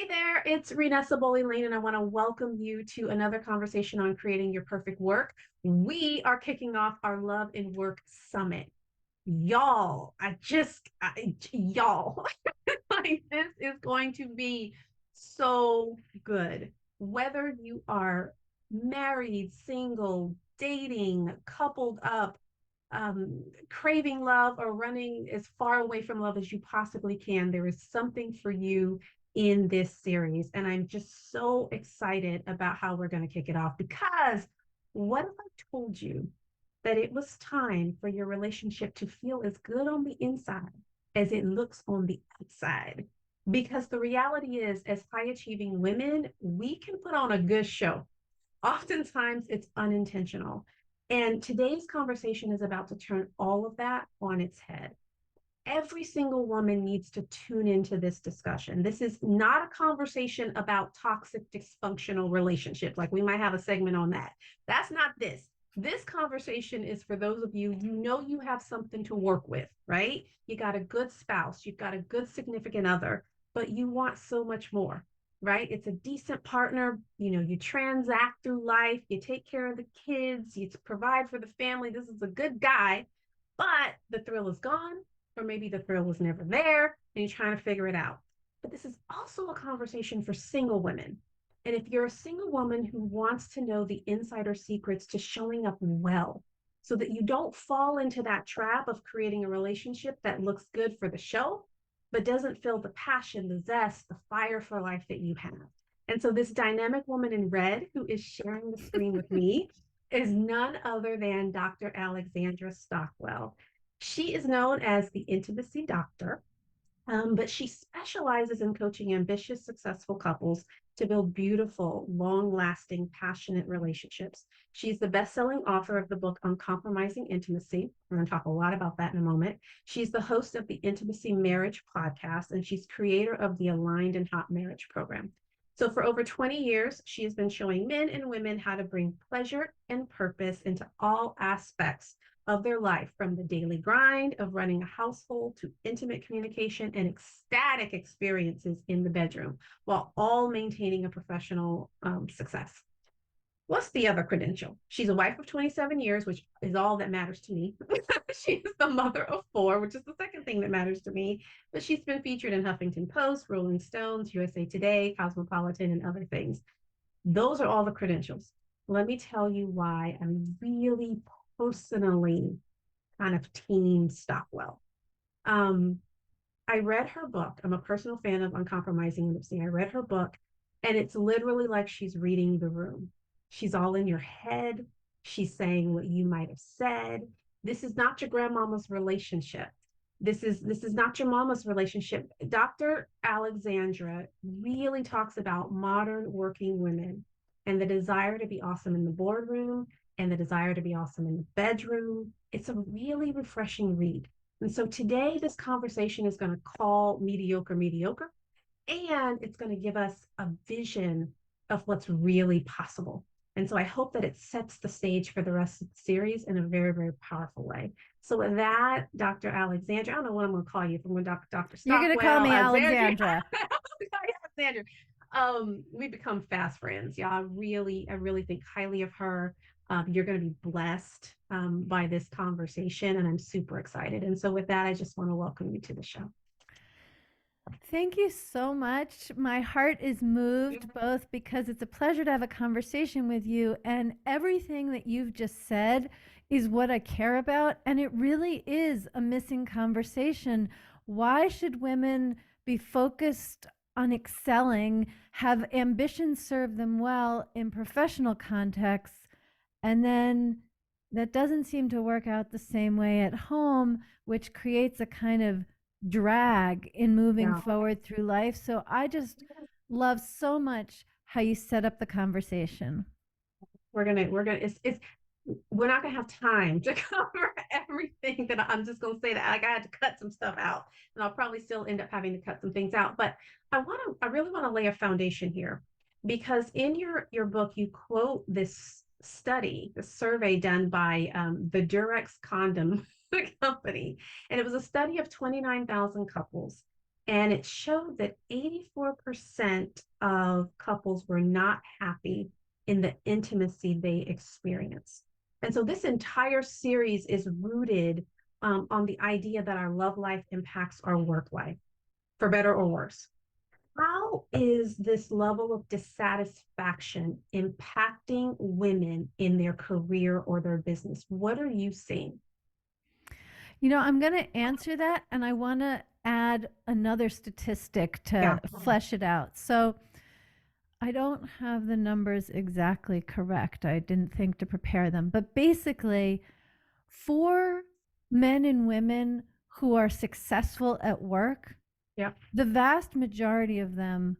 Hey there, it's Renessa Boley Layne, and I want to welcome you to another conversation on creating your perfect work. We are kicking off our Love and Work Summit. Y'all, like this is going to be so good. Whether you are married, single, dating, coupled up, craving love, or running as far away from love as you possibly can, there is something for you in this series. And I'm just so excited about how we're going to kick it off because what if I told you that it was time for your relationship to feel as good on the inside as it looks on the outside? Because the reality is, as high achieving women, we can put on a good show. Oftentimes it's unintentional. And today's conversation is about to turn all of that on its head. Every single woman needs to tune into this discussion. This is not a conversation about toxic, dysfunctional relationships. Like we might have a segment on that. That's not this. This conversation is for those of you, you know, you have something to work with, right? You got a good spouse, you've got a good significant other, but you want so much more, right? It's a decent partner. You know, you transact through life, you take care of the kids, you provide for the family. This is a good guy, but the thrill is gone, or maybe the thrill was never there and you're trying to figure it out. But this is also a conversation for single women. And if you're a single woman who wants to know the insider secrets to showing up well, so that you don't fall into that trap of creating a relationship that looks good for the show, but doesn't feel the passion, the zest, the fire for life that you have. And so this dynamic woman in red who is sharing the screen with me is none other than Dr. Alexandra Stockwell. She is known as the intimacy doctor, but she specializes in coaching ambitious, successful couples to build beautiful, long-lasting, passionate relationships. She's the best-selling author of the book Uncompromising Intimacy. We're going to talk a lot about that in a moment. She's the host of the Intimacy Marriage podcast, and she's creator of the Aligned and Hot Marriage program. So for over 20 years, she has been showing men and women how to bring pleasure and purpose into all aspects of their life, from the daily grind of running a household to intimate communication and ecstatic experiences in the bedroom, while all maintaining a professional success. What's the other credential? She's a wife of 27 years, which is all that matters to me. She's the mother of 4, which is the second thing that matters to me. But she's been featured in Huffington Post, Rolling Stones, USA Today, Cosmopolitan, and other things. Those are all the credentials. Let me tell you why I'm really personally kind of team Stockwell. I read her book. I'm a personal fan of Uncompromising Intimacy. I read her book, and it's literally like she's reading the room. She's all in your head. She's saying what you might have said. This is not your grandmama's relationship. This is not your mama's relationship. Dr. Alexandra really talks about modern working women and the desire to be awesome in the boardroom and the desire to be awesome in the bedroom. It's a really refreshing read. And so today, this conversation is going to call mediocre mediocre, and it's going to give us a vision of what's really possible. And so I hope that it sets the stage for the rest of the series in a very, very powerful way. So with that, Dr. Alexandra, I don't know what I'm going to call you, from Dr. You're going to Stockwell, call me Alexandra. Alexandra. Alexandra. We become fast friends. Yeah, I really think highly of her. You're going to be blessed by this conversation, and I'm super excited. And so with that, I just want to welcome you to the show. Thank you so much. My heart is moved both because it's a pleasure to have a conversation with you, and everything that you've just said is what I care about. And it really is a missing conversation. Why should women be focused on excelling, have ambition serve them well in professional contexts, and then that doesn't seem to work out the same way at home, which creates a kind of drag in moving forward through life. So I just love so much how you set up the conversation. We're not gonna have time to cover everything that I'm just gonna say that like I had to cut some stuff out, and I'll probably still end up having to cut some things out. But I really want to lay a foundation here, because in your book you quote this study, the survey done by the Durex condom company, and it was a study of 29,000 couples. And it showed that 84% of couples were not happy in the intimacy they experienced. And so this entire series is rooted on the idea that our love life impacts our work life, for better or worse. How is this level of dissatisfaction impacting women in their career or their business? What are you seeing? I'm going to answer that, and I want to add another statistic Yeah. to flesh it out. So, I don't have the numbers exactly correct. I didn't think to prepare them. But basically, for men and women who are successful at work, Yeah. the vast majority of them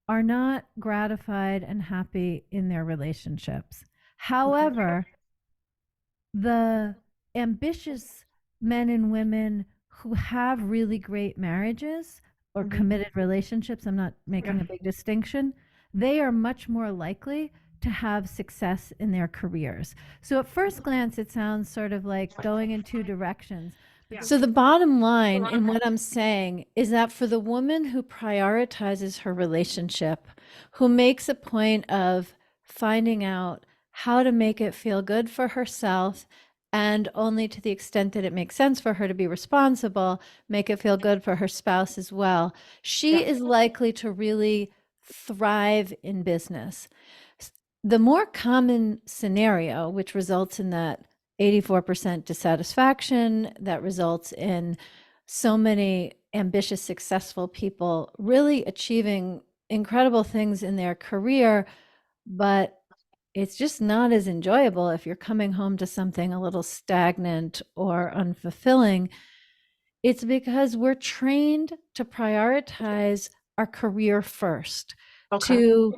are not gratified and happy in their relationships. However, the ambitious men and women who have really great marriages or Mhm. committed relationships, I'm not making Yeah. a big distinction, they are much more likely to have success in their careers. So at first glance, it sounds sort of like going in two directions. Yeah. So the bottom line in what I'm saying is that for the woman who prioritizes her relationship, who makes a point of finding out how to make it feel good for herself, and only to the extent that it makes sense for her to be responsible, make it feel good for her spouse as well, she Yeah. is likely to really thrive in business. The more common scenario, which results in that 84% dissatisfaction, that results in so many ambitious, successful people really achieving incredible things in their career, but it's just not as enjoyable if you're coming home to something a little stagnant or unfulfilling. It's because we're trained to prioritize our career first, Okay. to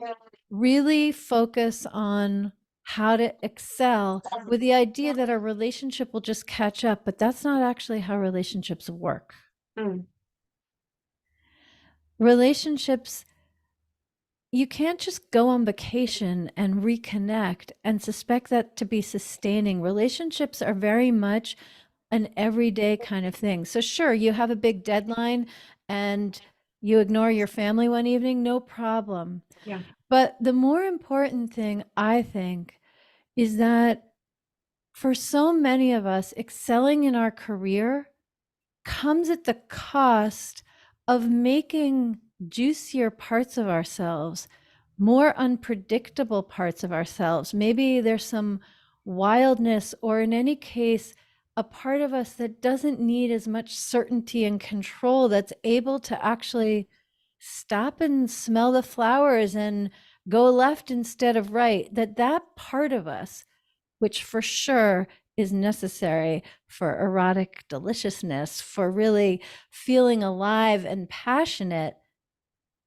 really focus on how to excel with the idea that our relationship will just catch up, but that's not actually how relationships work. Mm. Relationships, you can't just go on vacation and reconnect and suspect that to be sustaining. Relationships are very much an everyday kind of thing. So, sure, you have a big deadline and you ignore your family one evening, no problem. Yeah. But the more important thing, I think, is that for so many of us, excelling in our career comes at the cost of making juicier parts of ourselves, more unpredictable parts of ourselves. Maybe there's some wildness, or in any case, a part of us that doesn't need as much certainty and control, that's able to actually stop and smell the flowers and go left instead of right. That part of us, which for sure is necessary for erotic deliciousness, for really feeling alive and passionate,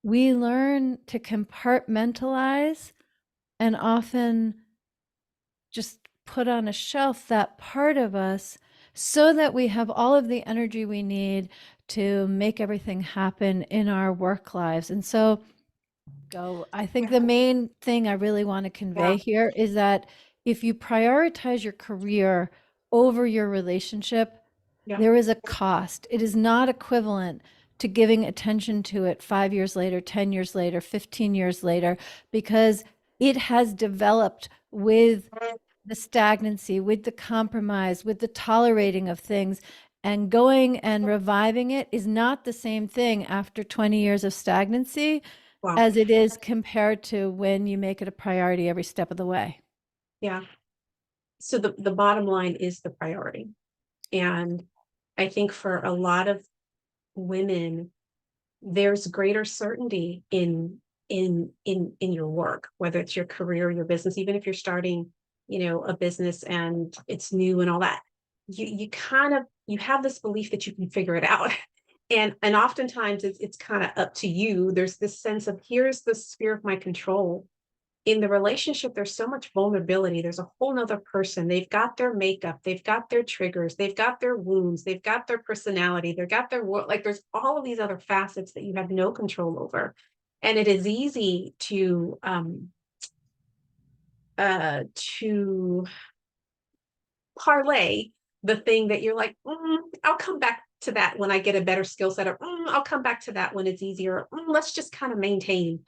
we learn to compartmentalize and often just put on a shelf that part of us so that we have all of the energy we need to make everything happen in our work lives. And so, I think the main thing I really want to convey Yeah. here is that if you prioritize your career over your relationship, Yeah. there is a cost. It is not equivalent to giving attention to it 5 years later, 10 years later, 15 years later, because it has developed with the stagnancy, with the compromise, with the tolerating of things. And going and reviving it is not the same thing after 20 years of stagnancy Wow. as it is compared to when you make it a priority every step of the way. Yeah. So the bottom line is the priority. And I think for a lot of women, there's greater certainty in your work, whether it's your career, your business, even if you're starting, a business and it's new and all that. You kind of you have this belief that you can figure it out. And oftentimes it's kind of up to you. There's this sense of here's the sphere of my control. In the relationship, there's so much vulnerability. There's a whole nother person. They've got their makeup, they've got their triggers, they've got their wounds, they've got their personality, they've got their work. Like there's all of these other facets that you have no control over. And it is easy to parlay the thing that you're like, I'll come back to that when I get a better skill set, or I'll come back to that when it's easier. Let's just kind of maintain.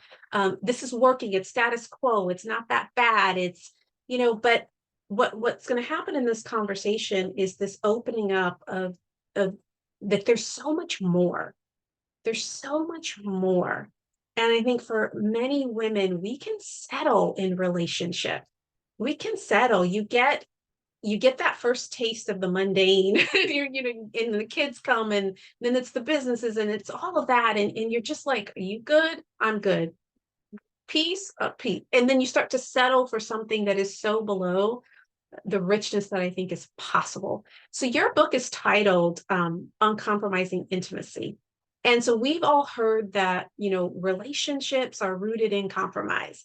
This is working. It's status quo. It's not that bad. It's, but what's going to happen in this conversation is this opening up of that there's so much more. There's so much more. And I think for many women, we can settle in relationship. We can settle. You get that first taste of the mundane. And the kids come, and then it's the businesses, and it's all of that. And you're just like, are you good? I'm good. Peace, peace. And then you start to settle for something that is so below the richness that I think is possible. So your book is titled Uncompromising Intimacy. And so we've all heard that, relationships are rooted in compromise.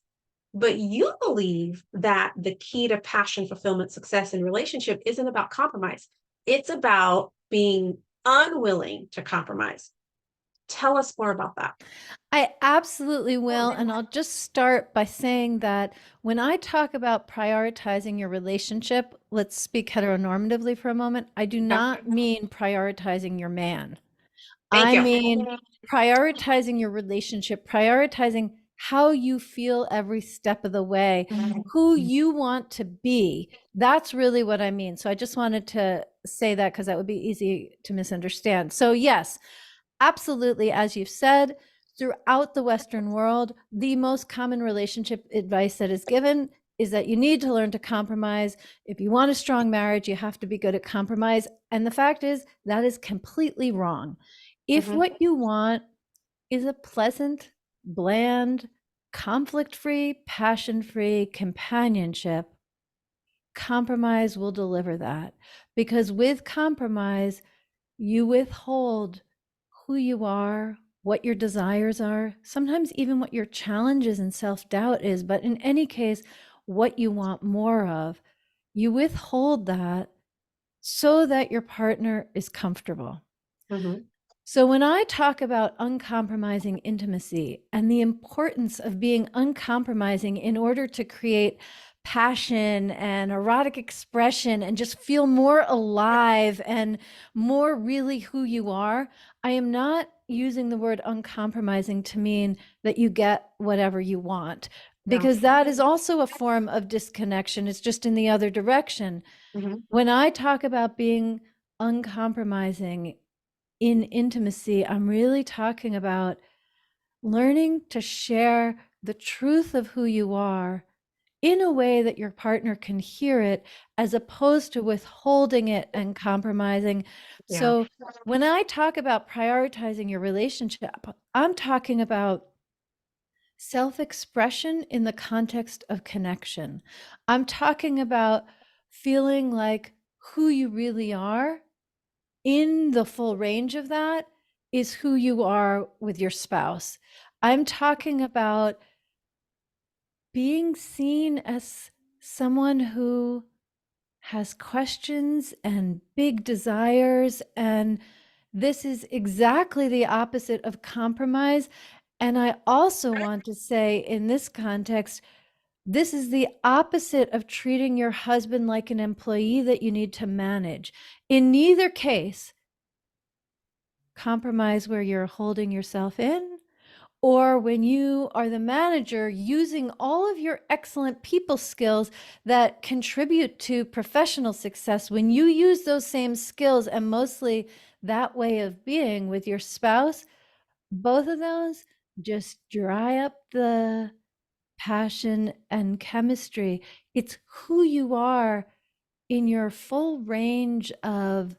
But you believe that the key to passion, fulfillment, success in relationship isn't about compromise. It's about being unwilling to compromise. Tell us more about that. I absolutely will. And I'll just start by saying that when I talk about prioritizing your relationship, let's speak heteronormatively for a moment. I do not mean prioritizing your man. Thank I you. mean prioritizing your relationship, prioritizing how you feel every step of the way, who you want to be. That's really what I mean. So I just wanted to say that because that would be easy to misunderstand. So, yes, absolutely. As you've said, throughout the Western world, the most common relationship advice that is given is that you need to learn to compromise. If you want a strong marriage, you have to be good at compromise. And the fact is, that is completely wrong. If what you want is a pleasant, bland, conflict-free, passion-free companionship, compromise will deliver that. Because with compromise, you withhold who you are, what your desires are, sometimes even what your challenges and self-doubt is, but in any case, what you want more of. You withhold that so that your partner is comfortable. So when I talk about uncompromising intimacy and the importance of being uncompromising in order to create passion and erotic expression and just feel more alive and more really who you are, I am not using the word uncompromising to mean that you get whatever you want, because that is also a form of disconnection. It's just in the other direction. When I talk about being uncompromising in intimacy, I'm really talking about learning to share the truth of who you are in a way that your partner can hear it, as opposed to withholding it and compromising. So when I talk about prioritizing your relationship, I'm talking about self-expression in the context of connection. I'm talking about feeling like who you really are in the full range of that is who you are with your spouse. I'm talking about being seen as someone who has questions and big desires. And this is exactly the opposite of compromise. And I also want to say in this context, this is the opposite of treating your husband like an employee that you need to manage. In neither case, compromise where you're holding yourself in, or when you are the manager using all of your excellent people skills that contribute to professional success, when you use those same skills and mostly that way of being with your spouse, both of those just dry up the passion and chemistry. It's who you are in your full range of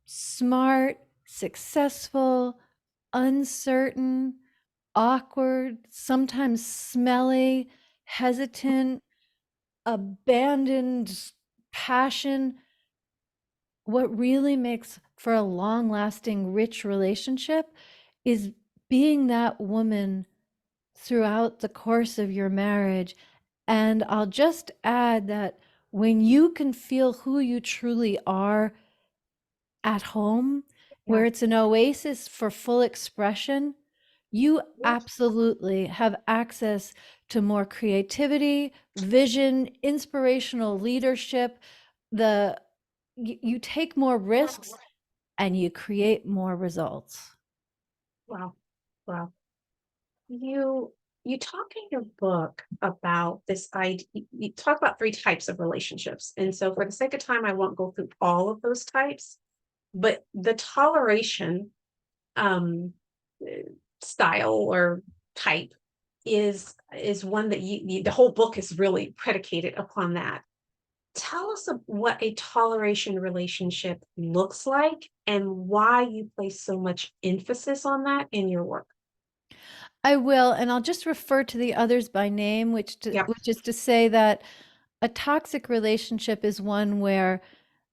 smart, successful, uncertain, awkward, sometimes smelly, hesitant, abandoned passion. What really makes for a long-lasting, rich relationship is being that woman throughout the course of your marriage. And I'll just add that when you can feel who you truly are at home, where it's an oasis for full expression, you absolutely have access to more creativity, vision, inspirational leadership. You take more risks, and you create more results. Wow. Wow. You you talk in your book about this idea. You talk about three types of relationships. And so for the sake of time, I won't go through all of those types, but the toleration um uh, style or type is one that the whole book is really predicated upon that. Tell us what a toleration relationship looks like and why you place so much emphasis on that in your work. I will, and I'll just refer to the others by name, Yep. which is to say that a toxic relationship is one where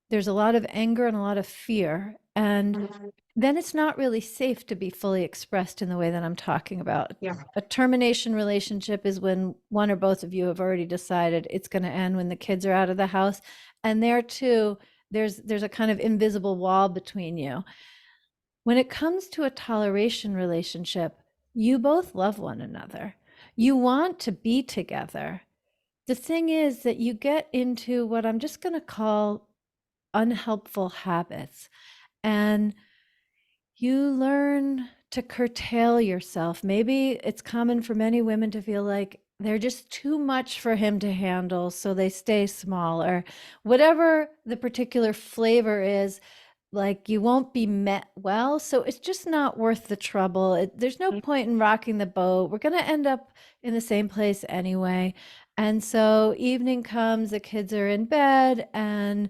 there's a lot of anger and a lot of fear, and Mhm. then it's not really safe to be fully expressed in the way that I'm talking about. Yeah. A termination relationship is when one or both of you have already decided it's going to end when the kids are out of the house, and there too, there's a kind of invisible wall between you. When it comes to a toleration relationship, you both love one another. You want to be together. The thing is that you get into what I'm just going to call unhelpful habits, and you learn to curtail yourself. Maybe it's common for many women to feel like they're just too much for him to handle, so they stay small, or whatever the particular flavor is, like you won't be met well. So it's just not worth the trouble. There's no point in rocking the boat. We're going to end up in the same place anyway. And so evening comes, the kids are in bed, and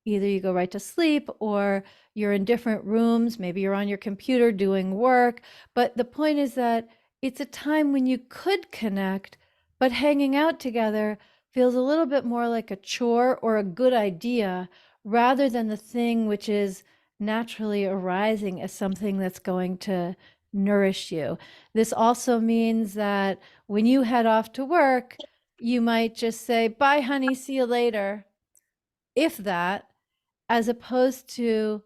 either you go right to sleep or you're in different rooms. Maybe you're on your computer doing work. But the point is that it's a time when you could connect, but hanging out together feels a little bit more like a chore or a good idea rather than the thing which is naturally arising as something that's going to nourish you. This also means that when you head off to work, you might just say, "Bye, honey, see you later," if that, as opposed to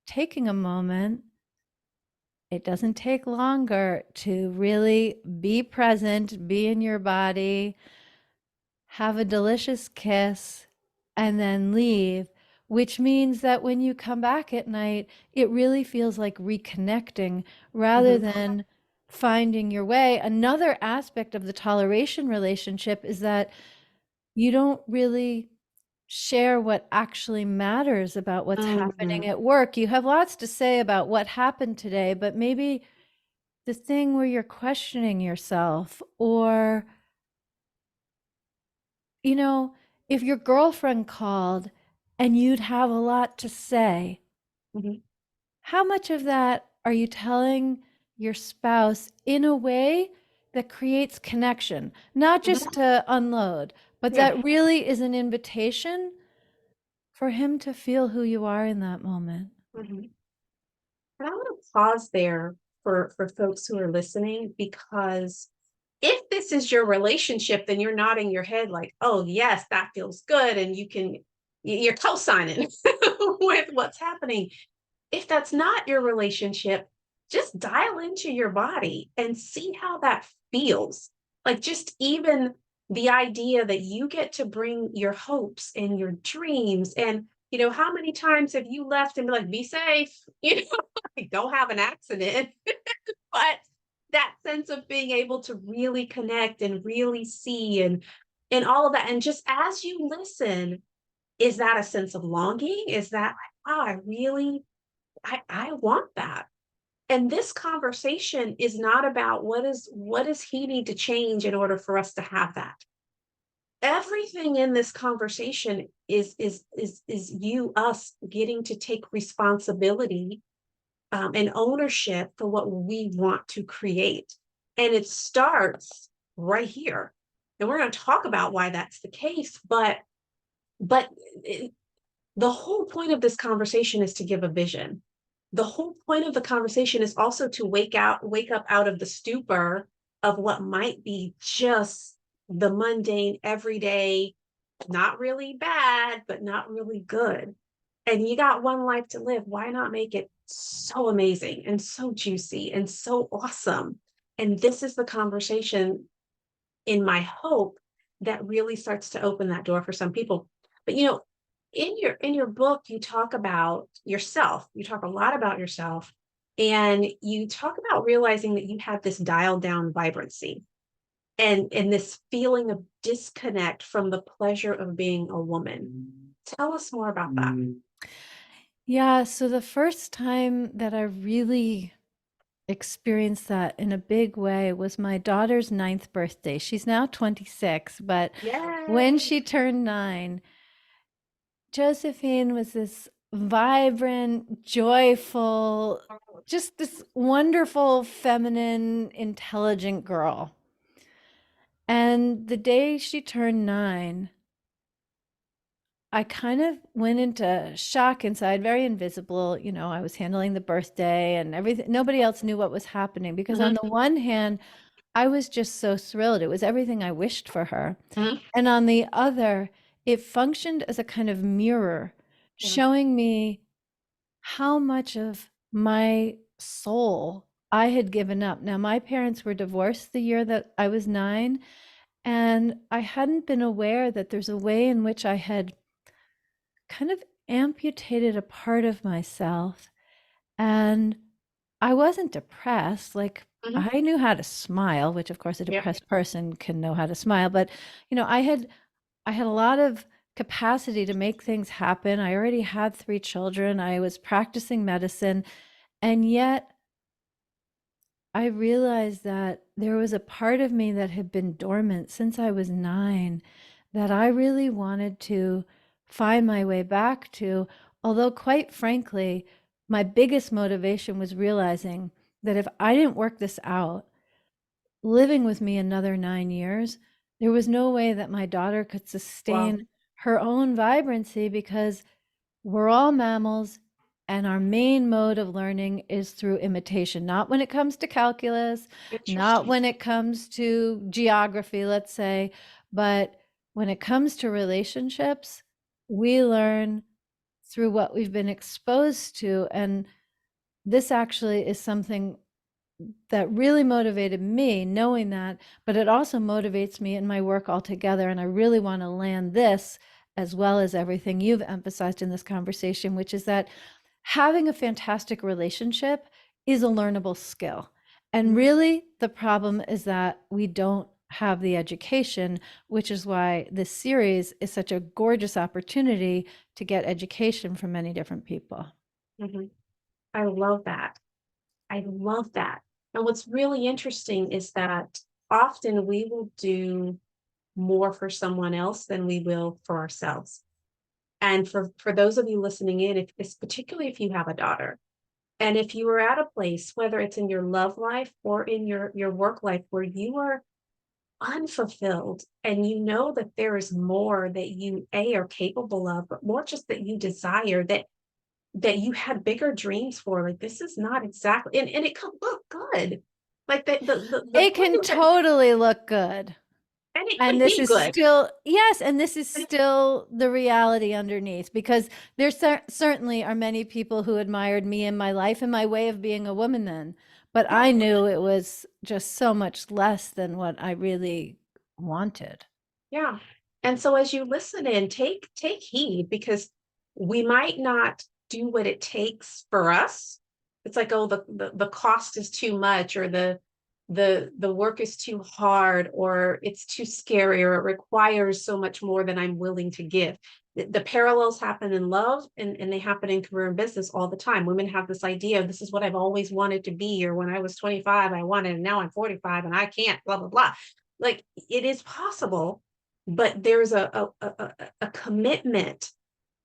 taking a moment. It doesn't take longer to really be present, be in your body, have a delicious kiss, and then leave, which means that when you come back at night, it really feels like reconnecting rather Mhm. than finding your way. Another aspect of the toleration relationship is that you don't really share what actually matters about what's happening Mhm. at work. You have lots to say about what happened today, but maybe the thing where you're questioning yourself, or you know, if your girlfriend called and you'd have a lot to say, Mhm. how much of that are you telling your spouse in a way that creates connection, not just Mhm. to unload, but Yeah. that really is an invitation for him to feel who you are in that moment? Mhm. And I want to pause there for folks who are listening, because if this is your relationship, then you're nodding your head like, "Oh, yes, that feels good," and you're co-signing with what's happening. If that's not your relationship, just dial into your body and see how that feels. Like, just even the idea that you get to bring your hopes and your dreams. And, how many times have you left and be like, be safe, like, don't have an accident. But that sense of being able to really connect and really see and all of that. And just as you listen, is that a sense of longing? Is that like, wow, I want that. And this conversation is not about what does he need to change in order for us to have that. Everything in this conversation is you us getting to take responsibility and ownership for what we want to create. And it starts right here. And we're going to talk about why that's the case, but the whole point of this conversation is to give a vision. The whole point of the conversation is also to wake up out of the stupor of what might be just the mundane, everyday, not really bad, but not really good. And you got one life to live. Why not make it so amazing and so juicy and so awesome? And this is the conversation, in my hope, that really starts to open that door for some people. But in your book, you talk about yourself. You talk a lot about yourself, and you talk about realizing that you had this dialed down vibrancy and this feeling of disconnect from the pleasure of being a woman. Tell us more about that. Yeah, so the first time that I really experienced that in a big way was my daughter's ninth birthday. She's now 26, but when Yay. she turned 9, Josephine was this vibrant, joyful, just this wonderful, feminine, intelligent girl. And the day she turned 9, I kind of went into shock inside, very invisible. You know, I was handling the birthday and everything. Nobody else knew what was happening because, on Mhm, the one hand, I was just so thrilled. It was everything I wished for her. mhm, And on the other, it functioned as a kind of mirror, yeah. showing me how much of my soul I had given up. Now, my parents were divorced the year that I was 9, and I hadn't been aware that there's a way in which I had kind of amputated a part of myself. And I wasn't depressed. Like, Mhm, I knew how to smile, which of course a yeah. depressed person can know how to smile, but I had a lot of capacity to make things happen. I already had 3 children. I was practicing medicine, and yet I realized that there was a part of me that had been dormant since I was 9 that I really wanted to find my way back to. Although, quite frankly, my biggest motivation was realizing that if I didn't work this out, living with me another 9 years, there was no way that my daughter could Wow. sustain her own vibrancy, because we're all mammals, and our main mode of learning is through imitation, not when it comes to calculus, not Interesting. when it comes to geography, let's say, but when it comes to relationships, we learn through what we've been exposed to. And this actually is something that really motivated me, knowing that, but it also motivates me in my work altogether. And I really want to land this, as well as everything you've emphasized in this conversation, which is that having a fantastic relationship is a learnable skill. And Mhm, really, the problem is that we don't have the education, which is why this series is such a gorgeous opportunity to get education from many different people. mhm. I love that. I love that. And what's really interesting is that often we will do more for someone else than we will for ourselves. And for those of you listening in, if it's particularly if you have a daughter, and if you are at a place, whether it's in your love life or in your work life, where you are unfulfilled and you know that there is more that you are capable of, but more just that you desire, that you had bigger dreams for, like this is not exactly, and it could look good. Like the It point can is that, totally look good. and it And could this be is good. still, yes, and this is And still the reality underneath, because there certainly are many people who admired me and my life and my way of being a woman then. But yeah, I knew it was just so much less than what I really wanted. yeah. And so as you listen in, take heed, because we might not do what it takes for us. It's like, oh, the cost is too much, or the work is too hard, or it's too scary, or it requires so much more than I'm willing to give. The parallels happen in love, and they happen in career and business all the time. Women have this idea of, this is what I've always wanted to be, or when I was 25, I wanted, and now I'm 45 and I can't, blah, blah, blah. Like, it is possible, but there's a commitment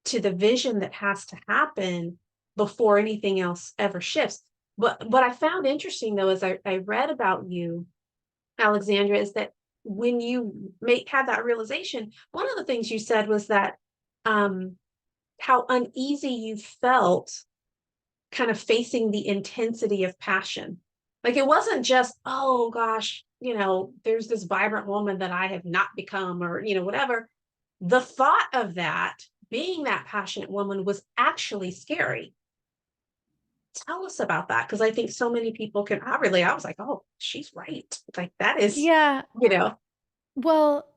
to the vision that has to happen before anything else ever shifts. But what I found interesting, though, as I read about you, Alexandra, is that when you had that realization, one of the things you said was that, um, how uneasy you felt kind of facing the intensity of passion. Like, it wasn't just, oh gosh, there's this vibrant woman that I have not become, or, whatever. The thought of that, being that passionate woman, was actually scary. Tell us about that. Cause I think so many people can, I was like, oh, she's right. Like, that is, Yeah. you know, Well,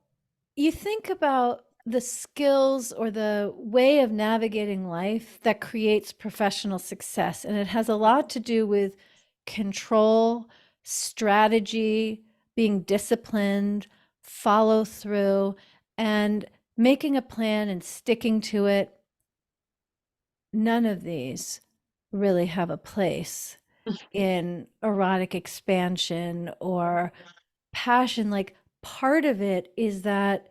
you think about the skills or the way of navigating life that creates professional success. And it has a lot to do with control, strategy, being disciplined, follow through, and making a plan and sticking to it. None of these really have a place in erotic expansion or passion. Like, part of it is that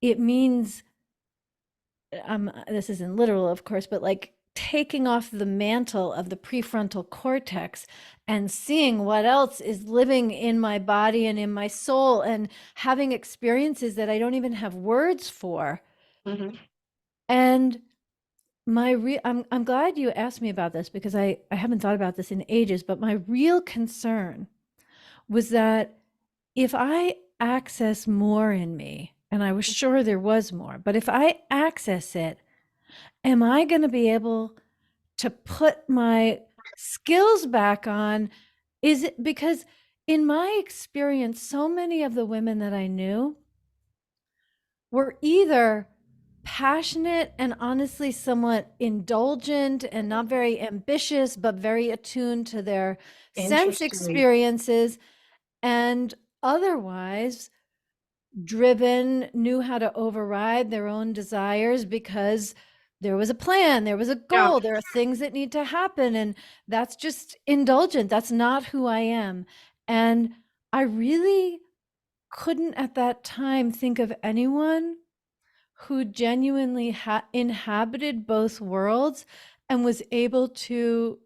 it means, this isn't literal, of course, but like taking off the mantle of the prefrontal cortex and seeing what else is living in my body and in my soul, and having experiences that I don't even have words for. Mm-hmm. And I'm glad you asked me about this, because I haven't thought about this in ages, but my real concern was that if I access more in me, and I was sure there was more, but if I access it, am I going to be able to put my skills back on? Is it because, in my experience, so many of the women that I knew were either passionate and honestly somewhat indulgent and not very ambitious, but very attuned to their sense Interesting. experiences, and otherwise driven, knew how to override their own desires because there was a plan, there was a Yeah. goal, there are things that need to happen. And that's just indulgent. That's not who I am. And I really couldn't at that time think of anyone who genuinely inhabited both worlds and was able to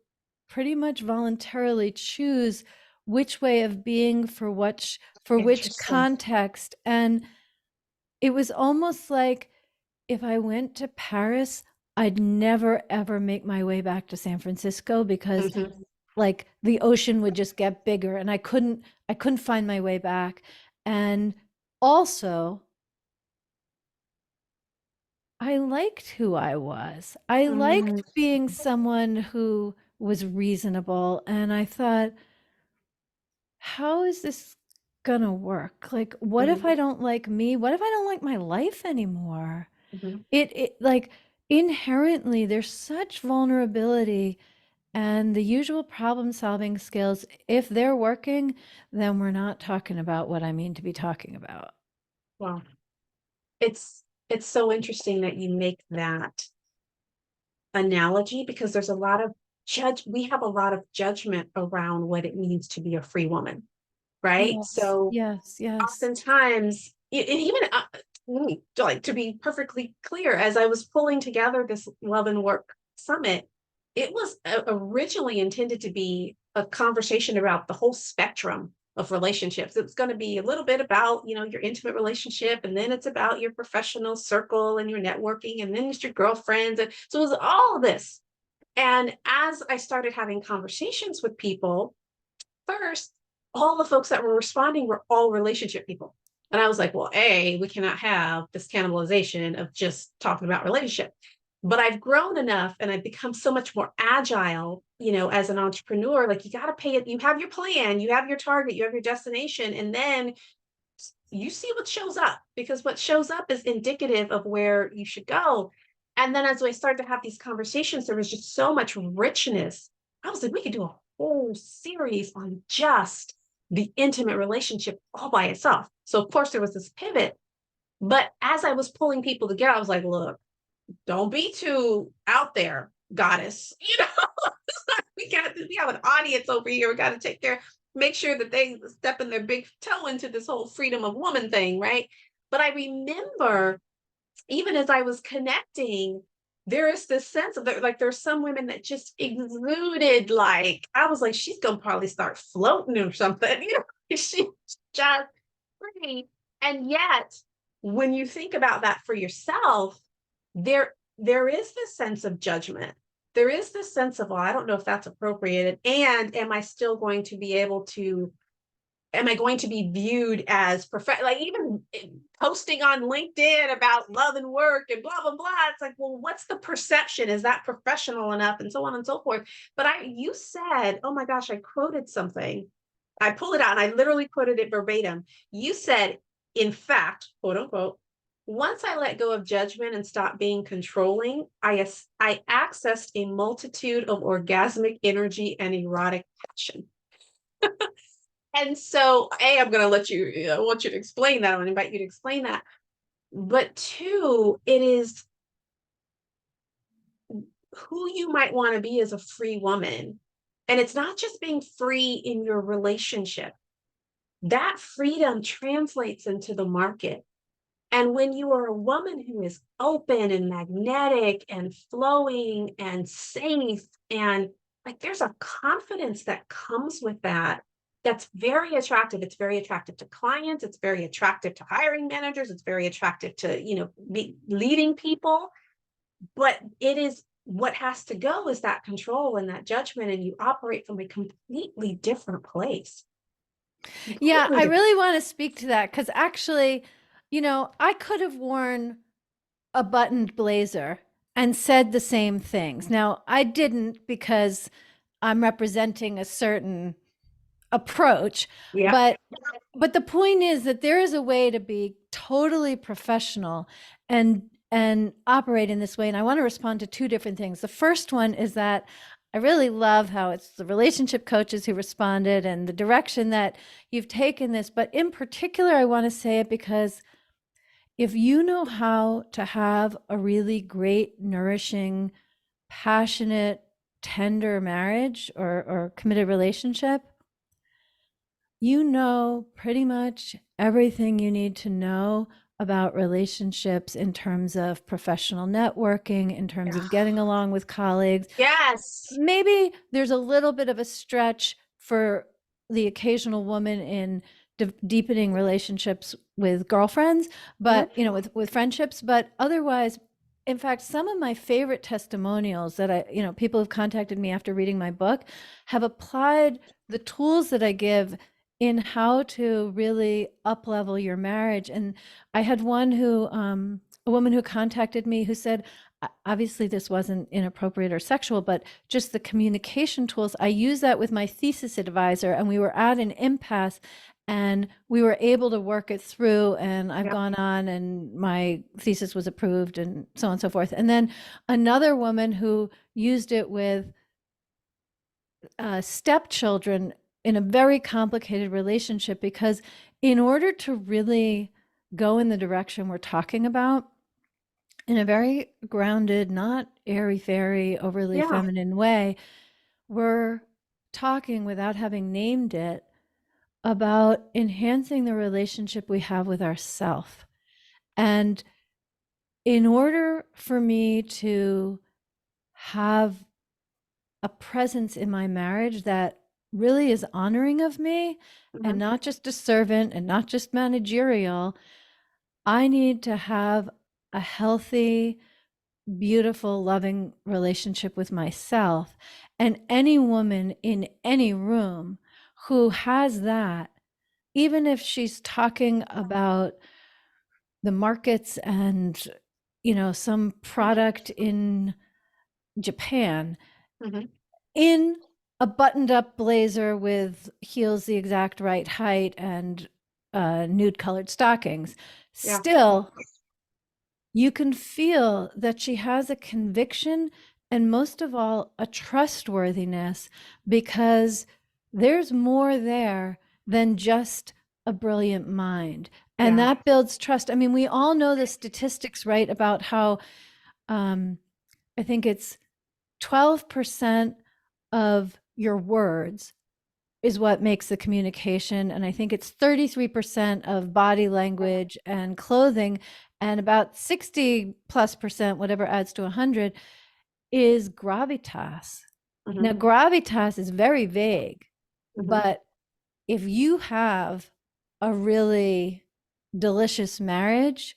pretty much voluntarily choose which way of being for which Interesting. context. And it was almost like, if I went to Paris, I'd never ever make my way back to San Francisco, because Mm-hmm. like the ocean would just get bigger and I couldn't find my way back. And also, I liked who I was. I Mm-hmm. liked being someone who was reasonable. And I thought, how is this gonna work? Like, what if I don't like me? What if I don't like my life anymore? Mm-hmm. It like, inherently there's such vulnerability, and the usual problem solving skills, if they're working, then we're not talking about what I mean to be talking about. Wow. It's so interesting that you make that analogy, because there's a lot of we have a lot of judgment around what it means to be a free woman, right? Yes, So yes, yes. oftentimes, and even let me, like, to be perfectly clear, as I was pulling together this Love and Work Summit, it was originally intended to be a conversation about the whole spectrum of relationships. It was going to be a little bit about, your intimate relationship, and then it's about your professional circle and your networking, and then it's your girlfriends. And so it was all of this. And as I started having conversations with people, first, all the folks that were responding were all relationship people. And I was like, well, we cannot have this cannibalization of just talking about relationship. But I've grown enough and I've become so much more agile, as an entrepreneur. Like, you got to pay it. You have your plan, you have your target, you have your destination, and then you see what shows up, because what shows up is indicative of where you should go. And then as I started to have these conversations, there was just so much richness. I was like, we could do a whole series on just the intimate relationship all by itself. So of course there was this pivot, but as I was pulling people together, I was like, look, don't be too out there, goddess. We have an audience over here. We got to take care, make sure that they step in their big toe into this whole freedom of woman thing, right? But I remember, even as I was connecting, there is this sense of like, there's some women that just exuded, like, I was like, she's gonna probably start floating or something. She's just free. And yet, when you think about that for yourself, there is this sense of judgment. There is this sense of, well, I don't know if that's appropriate. And am I still going to be able to, am I going to be viewed as like, even posting on LinkedIn about love and work and blah, blah, blah. It's like, well, what's the perception? Is that professional enough? And so on and so forth. But you said, oh my gosh, I quoted something. I pulled it out and I literally quoted it verbatim. You said, in fact, quote unquote, Once I let go of judgment and stopped being controlling, I accessed a multitude of orgasmic energy and erotic passion. And so, A, I'm going to let you, I want you to explain that. I want to invite you to explain that. But two, it is who you might want to be as a free woman. And it's not just being free in your relationship. That freedom translates into the market. And when you are a woman who is open and magnetic and flowing and safe, and like there's a confidence that comes with that, that's very attractive. It's very attractive to clients. It's very attractive to hiring managers. It's very attractive to, be leading people. But it is what has to go is that control and that judgment, and you operate from a completely different place. Yeah, Completely I different. really want to speak to that because actually, I could have worn a buttoned blazer and said the same things. Now, I didn't because I'm representing a certain approach, Yeah. but the point is that there is a way to be totally professional and operate in this way. And I want to respond to two different things. The first one is that I really love how it's the relationship coaches who responded and the direction that you've taken this. But in particular, I want to say it because if you know how to have a really great, nourishing, passionate, tender marriage or committed relationship, you know pretty much everything you need to know about relationships in terms of professional networking, in terms of getting along with colleagues. Yes. Maybe there's a little bit of a stretch for the occasional woman in deepening relationships with girlfriends, Mhm. but with friendships, but otherwise, in fact, some of my favorite testimonials that people have contacted me after reading my book have applied the tools that I give in how to really up level your marriage. And I had a woman who contacted me who said, obviously this wasn't inappropriate or sexual, but just the communication tools. I use that with my thesis advisor, and we were at an impasse and we were able to work it through. And I've Yeah. gone on and my thesis was approved and so on and so forth. And then another woman who used it with stepchildren in a very complicated relationship, because in order to really go in the direction we're talking about in a very grounded, not airy fairy, overly Yeah. feminine way, we're talking without having named it about enhancing the relationship we have with ourself. And in order for me to have a presence in my marriage that really is honoring of me and Mhm. not just a servant and not just managerial, I need to have a healthy, beautiful, loving relationship with myself. And any woman in any room who has that, even if she's talking about the markets and, some product in Japan, Mhm. in a buttoned up blazer with heels the exact right height and nude colored stockings, Yeah. still you can feel that she has a conviction and most of all a trustworthiness, because there's more there than just a brilliant mind, and Yeah. that builds trust. I mean, we all know the statistics, right, about how I think it's 12% of your words is what makes the communication. And I think it's 33% of body language and clothing, and about 60 plus percent, whatever adds to 100, is gravitas. Now, Mhm. gravitas is very vague, Mhm. but if you have a really delicious marriage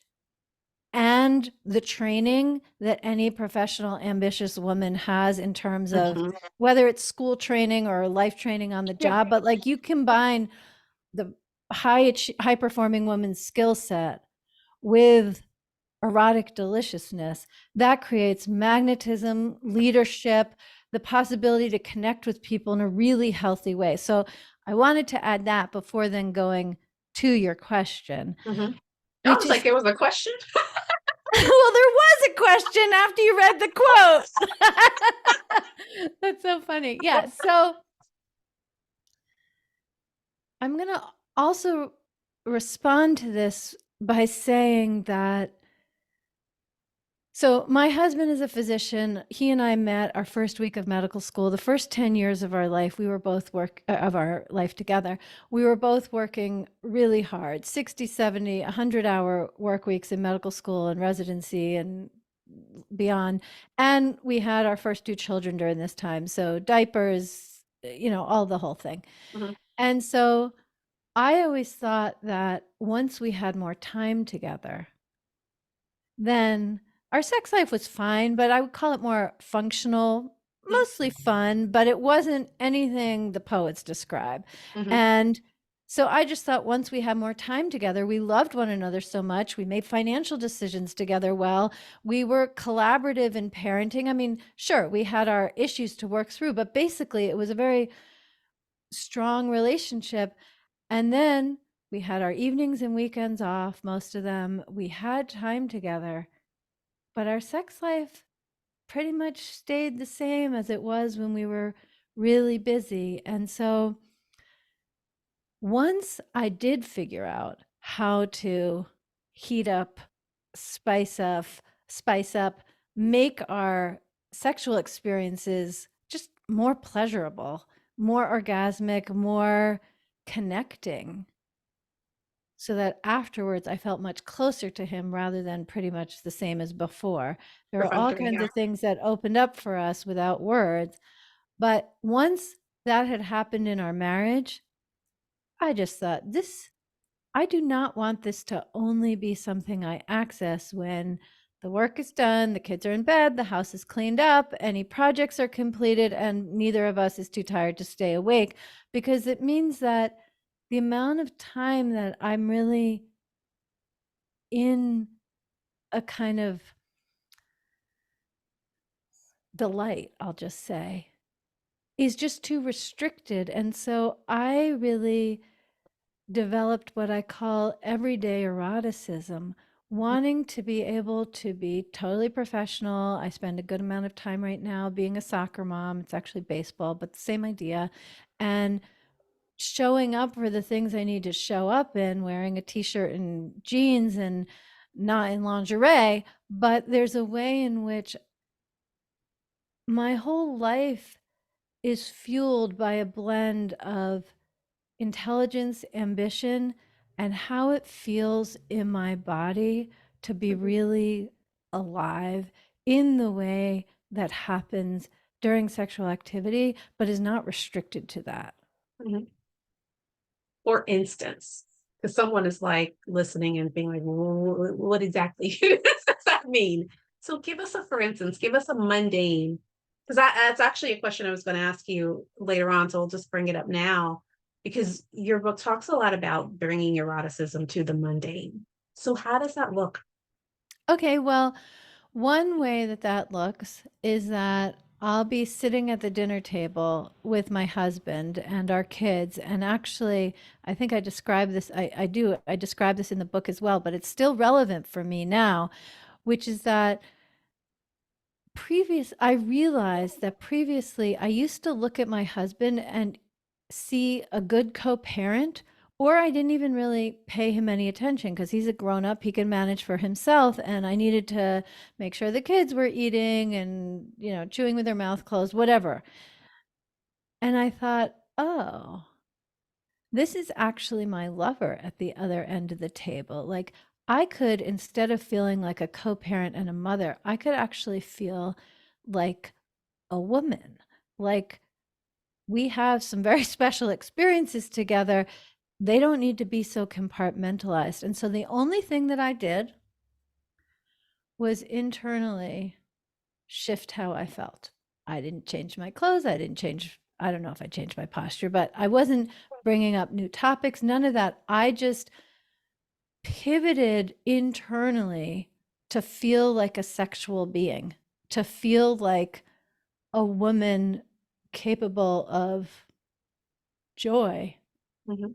and the training that any professional, ambitious woman has in terms of Mhm. whether it's school training or life training on the Yeah. job, but like you combine the high performing woman's skill set with erotic deliciousness, that creates magnetism, leadership, the possibility to connect with people in a really healthy way. So I wanted to add that before then going to your question. Mhm. I which was like, is, there was a question. well, there was a question after you read the quote. That's so funny. Yeah. So I'm going to also respond to this by saying that, so my husband is a physician. He and I met our first week of medical school. The first 10 years of our life, we were both of our life together. We were both working really hard, 60, 70, 100-hour work weeks in medical school and residency and beyond. And we had our first two children during this time. So diapers, all the whole thing. Mm-hmm. And so I always thought that once we had more time together, then our sex life was fine, but I would call it more functional, mostly fun, but it wasn't anything the poets describe. Mm-hmm. And so I just thought once we had more time together, we loved one another so much. We made financial decisions together well. We were collaborative in parenting. I mean, sure, we had our issues to work through, but basically it was a very strong relationship. And then we had our evenings and weekends off, most of them. We had time together, but our sex life pretty much stayed the same as it was when we were really busy. And so once I did figure out how to heat up, spice up, spice up, make our sexual experiences just more pleasurable, more orgasmic, more connecting, so that afterwards I felt much closer to him rather than pretty much the same as before. There were all Perfunctory, kinds yeah. of things that opened up for us without words. But once that had happened in our marriage, I just thought, I do not want this to only be something I access when the work is done, the kids are in bed, the house is cleaned up, any projects are completed, and neither of us is too tired to stay awake, because it means that the amount of time that I'm really in a kind of delight, I'll just say, is just too restricted. And so I really developed what I call everyday eroticism, wanting to be able to be totally professional. I spend a good amount of time right now being a soccer mom. It's actually baseball, but the same idea. And showing up for the things I need to show up in, wearing a t-shirt and jeans and not in lingerie. But there's a way in which my whole life is fueled by a blend of intelligence, ambition, and how it feels in my body to be Mm-hmm. really alive in the way that happens during sexual activity, but is not restricted to that. Mm-hmm. For instance, because someone is like listening and being like, what exactly does that mean? So give us a, for instance, give us a mundane, because that's actually a question I was going to ask you later on. So I'll just bring it up now because your book talks a lot about bringing eroticism to the mundane. So how does that look? Okay, well, one way that that looks is that I'll be sitting at the dinner table with my husband and our kids. And actually, I think I describe this, I describe this in the book as well, but it's still relevant for me now, which is that I realized that previously I used to look at my husband and see a good co-parent, or I didn't even really pay him any attention because he's a grown up, he can manage for himself, and I needed to make sure the kids were eating and, chewing with their mouth closed, whatever. And I thought, oh, this is actually my lover at the other end of the table. Like, I could, instead of feeling like a co-parent and a mother, I could actually feel like a woman. Like, we have some very special experiences together. They don't need to be so compartmentalized. And so the only thing that I did was internally shift how I felt. I didn't change my clothes. I don't know if I changed my posture, but I wasn't bringing up new topics, none of that. I just pivoted internally to feel like a sexual being, to feel like a woman capable of joy. Mm-hmm.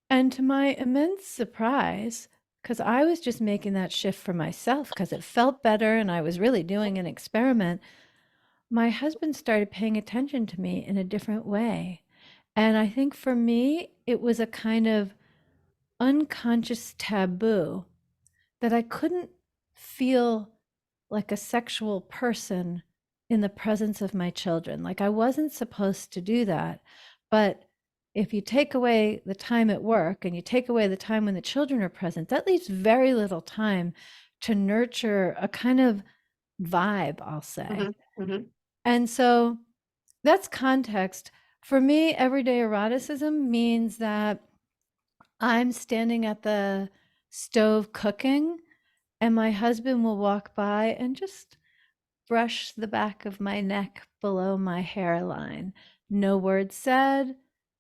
And to my immense surprise, because I was just making that shift for myself because it felt better and I was really doing an experiment. My husband started paying attention to me in a different way. And I think for me, it was a kind of unconscious taboo that I couldn't feel like a sexual person in the presence of my children. Like I wasn't supposed to do that. But if you take away the time at work and you take away the time when the children are present, that leaves very little time to nurture a kind of vibe, I'll say. Mm-hmm. Mm-hmm. And so that's context. For me, everyday eroticism means that I'm standing at the stove cooking, and my husband will walk by and just brush the back of my neck below my hairline. No word said,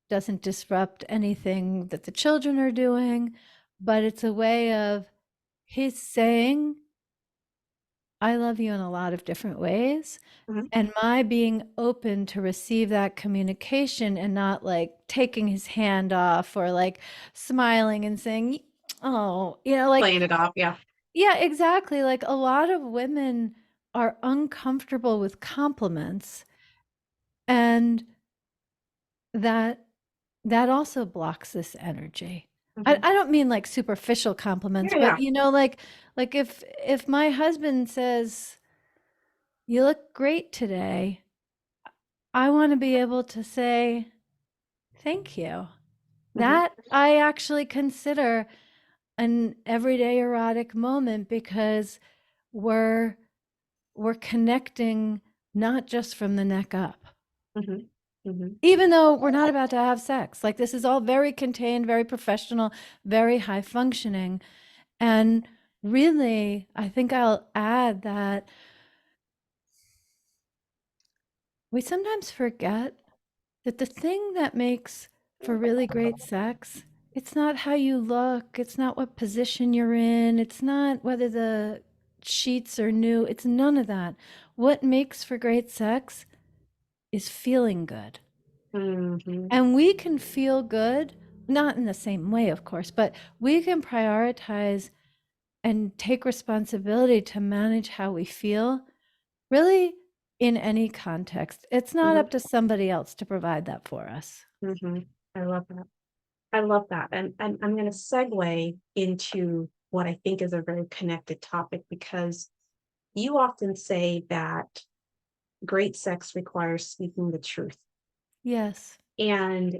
doesn't disrupt anything that the children are doing, but it's a way of his saying, I love you in a lot of different ways. Mm-hmm. And my being open to receive that communication and not like taking his hand off or like smiling and saying, oh, like, Playing it off. Yeah. yeah, exactly. Like a lot of women are uncomfortable with compliments, and that that also blocks this energy. Mm-hmm. I don't mean like superficial compliments, Yeah. but Yeah. like if my husband says, "You look great today," I want to be able to say, "Thank you." Mm-hmm. That I actually consider an everyday erotic moment because we're we're connecting not just from the neck up. Mm-hmm. Mm-hmm. Even though we're not about to have sex. Like this is all very contained, very professional, very high functioning. And really, I think I'll add that we sometimes forget that the thing that makes for really great sex, it's not how you look, it's not what position you're in, it's not whether the sheets are new, it's none of that. What makes for great sex is feeling good. Mm-hmm. And we can feel good, not in the same way, of course, but we can prioritize and take responsibility to manage how we feel really in any context. It's not Mm-hmm. up to somebody else to provide that for us. Mm-hmm. I love that. I love that. And I'm going to segue into what I think is a very connected topic because you often say that great sex requires speaking the truth. Yes. And,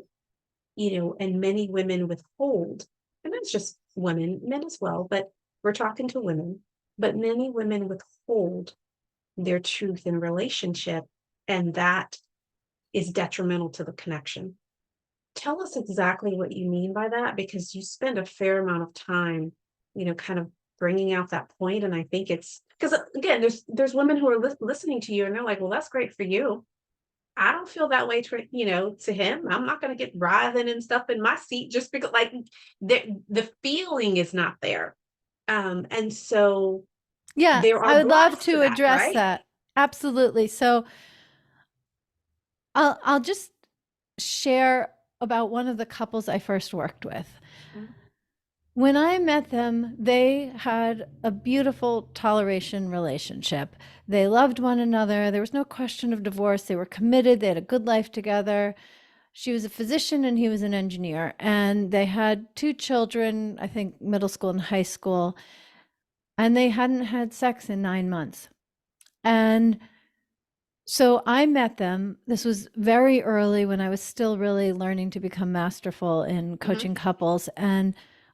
and many women withhold, and that's just women, men as well, but we're talking to women, but many women withhold their truth in relationship, and that is detrimental to the connection. Tell us exactly what you mean by that, because you spend a fair amount of time, kind of bringing out that point. And I think it's because again, there's women who are listening to you, and they're like, "Well, that's great for you. I don't feel that way to him. I'm not going to get writhing and stuff in my seat just because, like, the feeling is not there." And so Yeah, there are I would love blocks to to that, address right? that. Absolutely. So I'll just share about one of the couples I first worked with. Mhm. When I met them, they had a beautiful toleration relationship. They loved one another. There was no question of divorce. They were committed. They had a good life together. She was a physician and he was an engineer. And they had two children, I think middle school and high school. And they hadn't had sex in 9 months. And so I met them. This was very early when I was still really learning to become masterful in Mhm. coaching couples. And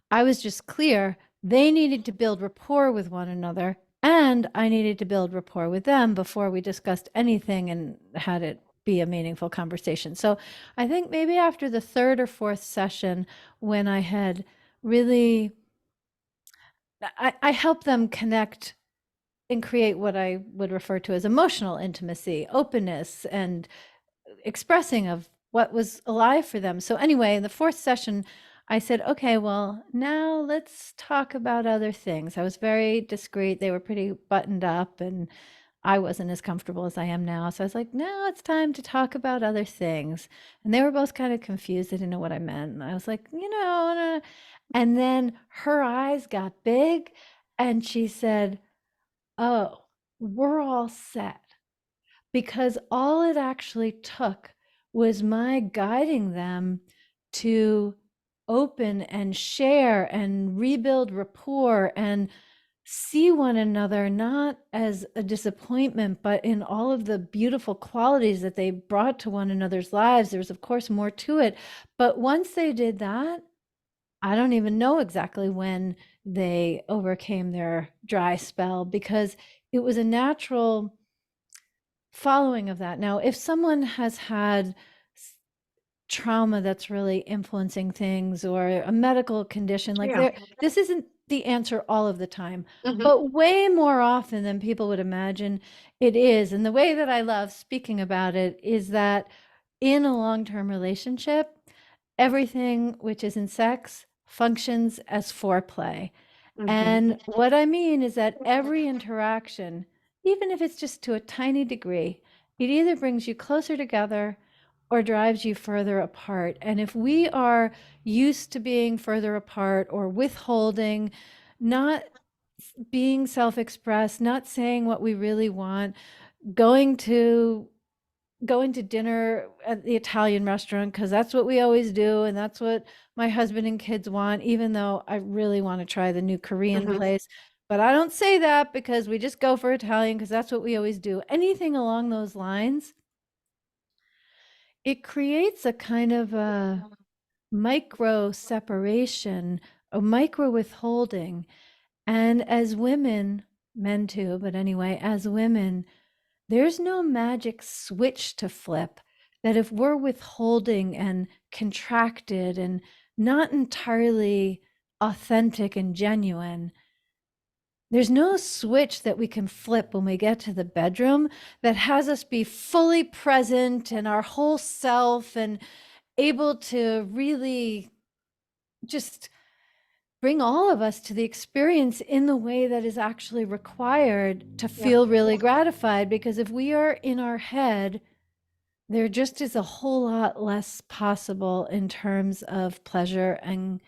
I was just clear they needed to build rapport with one another. And I needed to build rapport with them before we discussed anything and had it be a meaningful conversation. So I think maybe after the third or fourth session, when I had really, I helped them connect and create what I would refer to as emotional intimacy, openness, and expressing of what was alive for them. So, anyway, in the fourth session, I said, okay, well, now let's talk about other things. I was very discreet. They were pretty buttoned up, and I wasn't as comfortable as I am now. So I was like, now it's time to talk about other things. And they were both kind of confused. They didn't know what I meant. And I was like, And then her eyes got big and she said, "Oh, we're all set." Because all it actually took was my guiding them to open and share and rebuild rapport and see one another not as a disappointment, but in all of the beautiful qualities that they brought to one another's lives. There was, of course, more to it. But once they did that, I don't even know exactly when they overcame their dry spell, because it was a natural following of that. Now, if someone has had trauma that's really influencing things, or a medical condition, like Yeah. there, this isn't the answer all of the time, Hmm. but way more often than people would imagine it is. And the way that I love speaking about it is that in a long-term relationship, everything which is in sex functions as foreplay. Hmm. And what I mean is that every interaction, even if it's just to a tiny degree, it either brings you closer together or drives you further apart. And if we are used to being further apart or withholding, not being self expressed, not saying what we really want, going to going to dinner at the Italian restaurant because that's what we always do, and that's what my husband and kids want, even though I really want to try the new Korean Hmm. place. But I don't say that because we just go for Italian because that's what we always do. Anything along those lines, it creates a kind of a micro separation, a micro withholding. And as women, men too, but anyway, as women, there's no magic switch to flip, that if we're withholding and contracted and not entirely authentic and genuine, there's no switch that we can flip when we get to the bedroom that has us be fully present and our whole self and able to really just bring all of us to the experience in the way that is actually required to Yeah. feel really gratified. Because if we are in our head, there just is a whole lot less possible in terms of pleasure and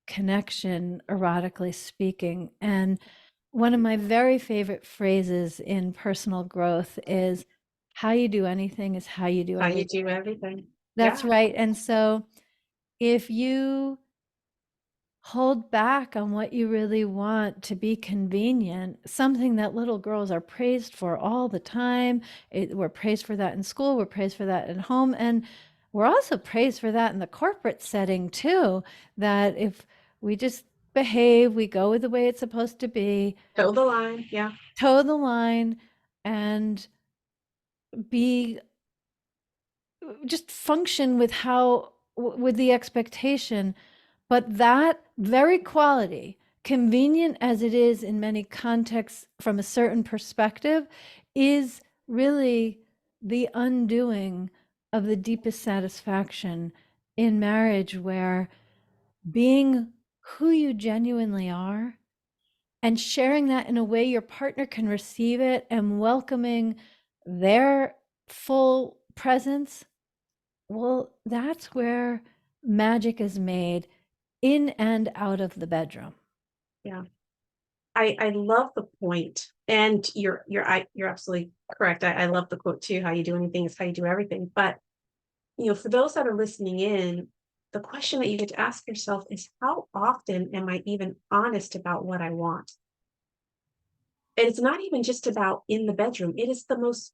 connection, erotically speaking. And one of my very favorite phrases in personal growth is, how you do anything is how you do How you everything. do everything. That's Yeah. right. And so if you hold back on what you really want to be convenient, something that little girls are praised for all the time. We're praised for that in school, we're praised for that at home, and we're also praised for that in the corporate setting too. That if we just behave, we go with the way it's supposed to be, Toe the line. Yeah. toe the line, and be just function with how with the expectation. But that very quality, convenient as it is in many contexts from a certain perspective, is really the undoing of the deepest satisfaction in marriage, where being who you genuinely are and sharing that in a way your partner can receive it and welcoming their full presence, well, that's where magic is made in and out of the bedroom. Yeah. I love the point. And you're absolutely correct. I love the quote too. How you do anything is how you do everything. But for those that are listening in, the question that you get to ask yourself is, how often am I even honest about what I want? And it's not even just about in the bedroom. It is the most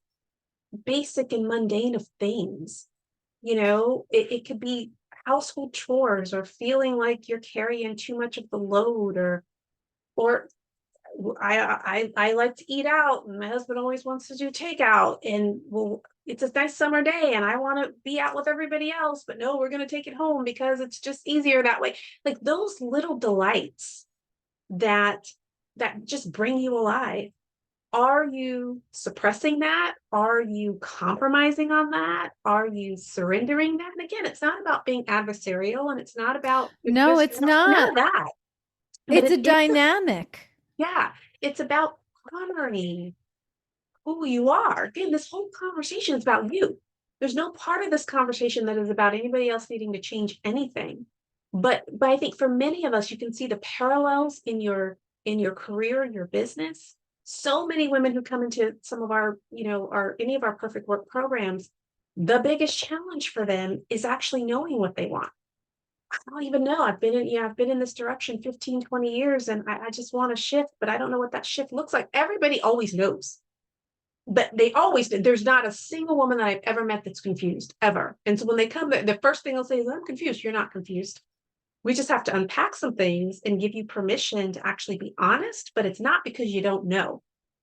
basic and mundane of things. It could be household chores, or feeling like you're carrying too much of the load, or I like to eat out, and my husband always wants to do takeout, and well, it's a nice summer day and I want to be out with everybody else, but no, we're going to take it home because it's just easier that way. Like those little delights that just bring you alive. Are you suppressing that? Are you compromising on that? Are you surrendering that? And again, it's not about being adversarial, and it's not about No, just it's none not. of that. But It's a it is, dynamic. yeah, it's about honoring who you are. Again, this whole conversation is about you. There's no part of this conversation that is about anybody else needing to change anything. But I think for many of us, you can see the parallels in your career, your business. So many women who come into some of our, our any of our perfect work programs, the biggest challenge for them is actually knowing what they want. I don't even know. I've been in this direction 15, 20 years and I just want to shift, but I don't know what that shift looks like. Everybody always knows, but they always did. There's not a single woman that I've ever met that's confused ever. And so when they come, the first thing they'll say is, I'm confused. You're not confused. We just have to unpack some things and give you permission to actually be honest, but it's not because you don't know.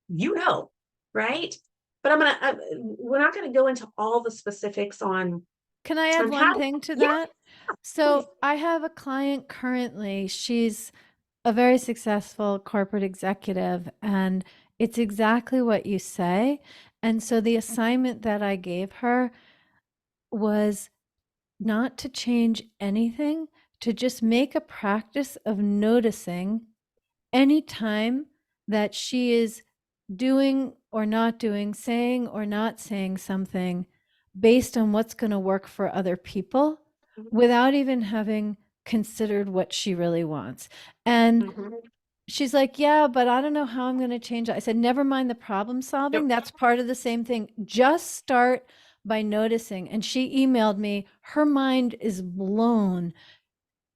You know, right? But we're not gonna go into all the specifics Can I add on one how. thing to Yeah, that? please. So I have a client currently. She's a very successful corporate executive, and it's exactly what you say. And so the assignment that I gave her was not to change anything, to just make a practice of noticing any time that she is doing or not doing, saying or not saying something based on what's going to work for other people without even having considered what she really wants. And Mhm. she's like, yeah, but I don't know how I'm going to change it. I said, never mind the problem solving. Yep. That's part of the same thing. Just start by noticing. And she emailed me, her mind is blown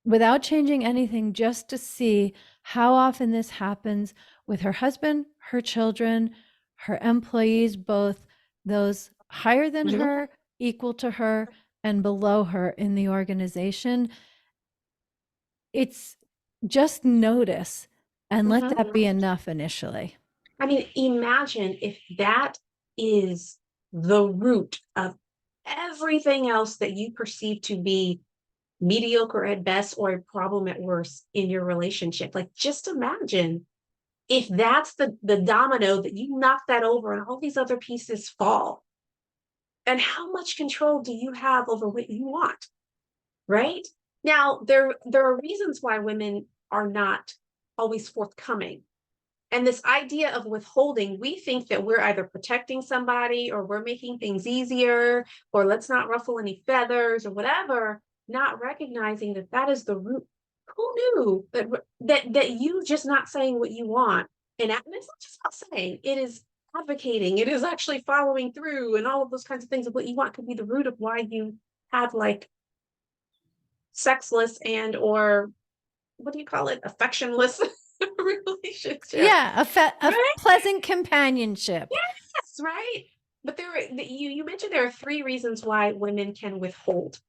without changing anything, just to see how often this happens with her husband, her children, her employees, both those higher than Mhm. her, equal to her, and below her in the organization. It's just notice and let Mhm. that be enough initially. I mean, imagine if that is the root of everything else that you perceive to be mediocre at best or a problem at worst in your relationship. Like, just imagine if that's the domino that you knock that over and all these other pieces fall. And how much control do you have over what you want? Right? Now, there are reasons why women are not always forthcoming. And this idea of withholding, we think that we're either protecting somebody or we're making things easier or let's not ruffle any feathers or whatever, not recognizing that that is the root. Who knew that you just not saying what you want, and it's not just about saying, it is advocating, it is actually following through, and all of those kinds of things of what you want could be the root of why you have like sexless and or what do you call it, affectionless relationship, Yeah, a right? pleasant companionship. Yes, right. But you mentioned there are three reasons why women can withhold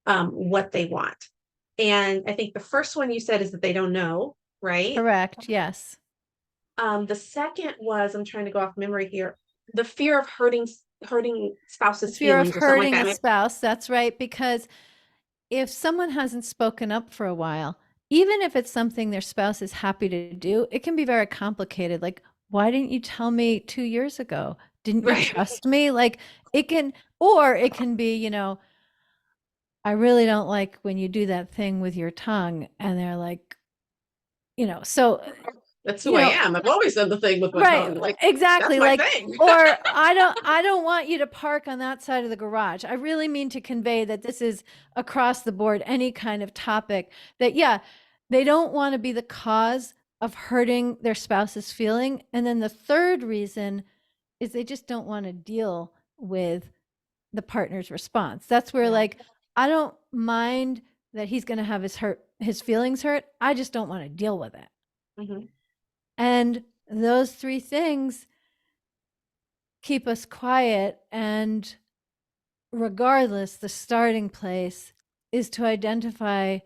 what they want. And I think the first one you said is that they don't know, right? Correct. Yes. The second was, I'm trying to go off memory here, the fear of hurting The spouse's fear of feelings or something like hurting a that. spouse. That's right. Because if someone hasn't spoken up for a while, even if it's something their spouse is happy to do, it can be very complicated. Like, why didn't you tell me 2 years ago? Didn't you Right. trust me? Like, it can, or it can be, I really don't like when you do that thing with your tongue. And they're like, so, That's who you I know, am. I've always done the thing with my right, tongue. Like, that's exactly, my like, thing. or I don't want you to park on that side of the garage. I really mean to convey that this is across the board, any kind of topic that, yeah, they don't want to be the cause of hurting their spouse's feeling. And then the third reason is they just don't want to deal with the partner's response. That's where, Yeah. like, I don't mind that he's going to have his feelings hurt. I just don't want to deal with it. Mhm. And those three things keep us quiet. And regardless, the starting place is to identify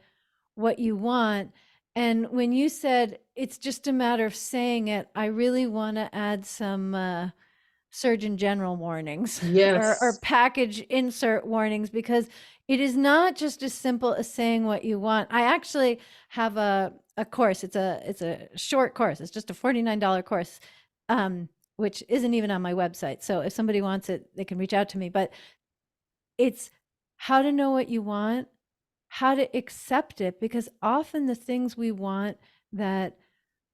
what you want. And when you said it's just a matter of saying it, I really want to add some Surgeon General warnings or Yes. package insert warnings, because it is not just as simple as saying what you want. I actually have a course. It's a short course. It's just a $49 course, which isn't even on my website. So if somebody wants it, they can reach out to me. But it's how to know what you want, how to accept it, because often the things we want that